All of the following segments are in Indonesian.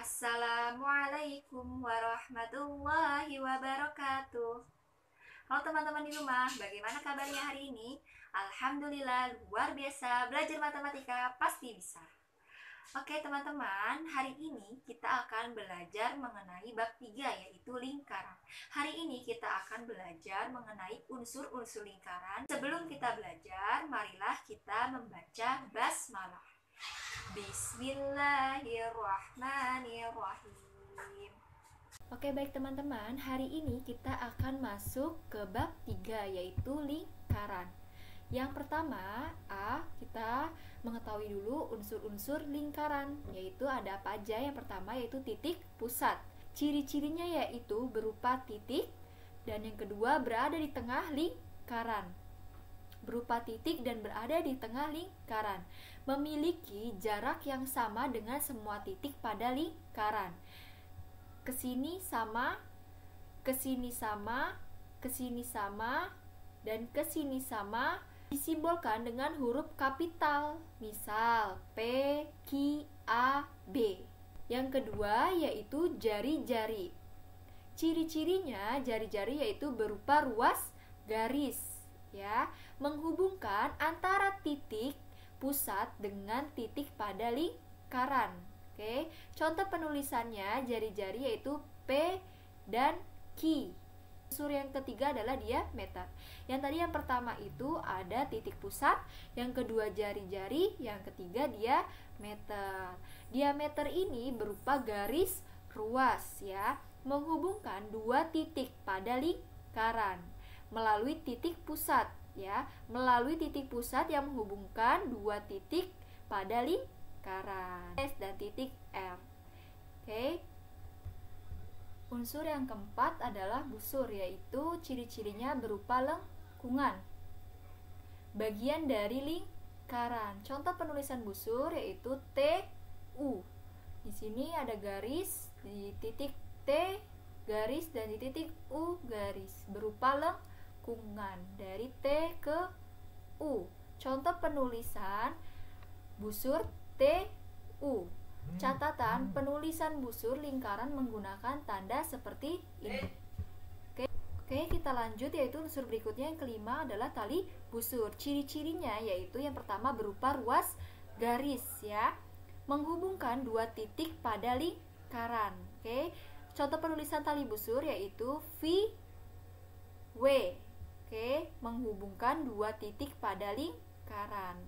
Assalamualaikum warahmatullahi wabarakatuh. Halo teman-teman di rumah, bagaimana kabarnya hari ini? Alhamdulillah, luar biasa, belajar matematika pasti bisa. Oke teman-teman, hari ini kita akan belajar mengenai bab 3 yaitu lingkaran. Hari ini kita akan belajar mengenai unsur-unsur lingkaran. Sebelum kita belajar, marilah kita membaca basmalah. Bismillahirrahmanirrahim. Oke baik teman-teman, hari ini kita akan masuk ke bab 3 yaitu lingkaran. Yang pertama, kita mengetahui dulu unsur-unsur lingkaran, yaitu ada apa aja. Yang pertama yaitu titik pusat. Ciri-cirinya yaitu berupa titik, dan yang kedua berada di tengah lingkaran. Berupa titik dan berada di tengah lingkaran. Memiliki jarak yang sama dengan semua titik pada lingkaran. Kesini sama, kesini sama, kesini sama, dan kesini sama. Disimbolkan dengan huruf kapital, misal P, Q, A, B. Yang kedua yaitu jari-jari. Ciri-cirinya jari-jari yaitu berupa ruas garis, ya, menghubungkan antara titik pusat dengan titik pada lingkaran. Oke, contoh penulisannya jari-jari yaitu P dan Q. Unsur yang ketiga adalah diameter. Yang tadi yang pertama itu ada titik pusat, yang kedua jari-jari, yang ketiga diameter. Diameter ini berupa garis ruas, ya, menghubungkan dua titik pada lingkaran melalui titik pusat, ya, melalui titik pusat yang menghubungkan dua titik pada lingkaran S dan titik R. Oke. Unsur yang keempat adalah busur, yaitu ciri-cirinya berupa lengkungan, bagian dari lingkaran. Contoh penulisan busur yaitu TU. Di sini ada garis di titik T garis dan di titik U garis, berupa lengkungan dari T ke U. Contoh penulisan busur TU. Catatan penulisan busur lingkaran menggunakan tanda seperti ini. Oke, kita lanjut yaitu unsur berikutnya yang kelima adalah tali busur. Ciri-cirinya yaitu yang pertama berupa ruas garis, ya, menghubungkan dua titik pada lingkaran. Oke. Contoh penulisan tali busur yaitu V W. Oke, menghubungkan dua titik pada lingkaran.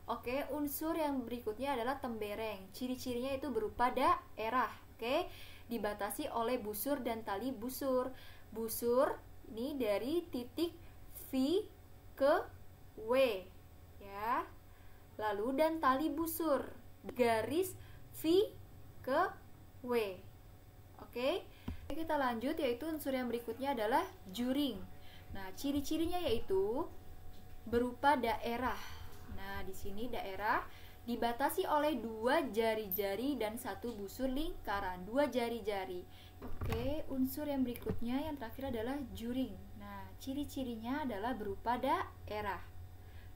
Oke, unsur yang berikutnya adalah tembereng. Ciri-cirinya itu berupa daerah, oke, dibatasi oleh busur dan tali busur. Busur ini dari titik V ke W, ya. Lalu dan tali busur garis V ke W. Oke. Kita lanjut yaitu unsur yang berikutnya adalah juring. Nah, ciri-cirinya yaitu berupa daerah. Nah, di sini daerah dibatasi oleh dua jari-jari dan satu busur lingkaran, dua jari-jari. Oke, unsur yang berikutnya yang terakhir adalah juring. Nah, ciri-cirinya adalah berupa daerah.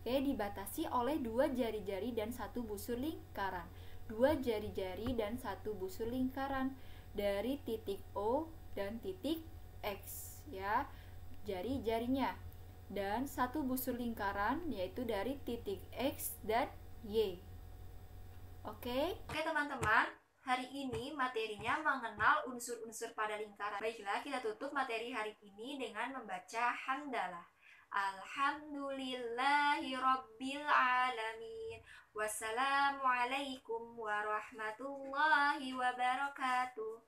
Oke, dibatasi oleh dua jari-jari dan satu busur lingkaran. Dua jari-jari dan satu busur lingkaran dari titik O dan titik X, ya, jari-jarinya. Dan satu busur lingkaran yaitu dari titik X dan Y. Oke teman-teman, hari ini materinya mengenal unsur-unsur pada lingkaran. Baiklah, kita tutup materi hari ini dengan membaca hamdalah. Alhamdulillahirabbil alamin. Wassalamualaikum warahmatullahi wabarakatuh.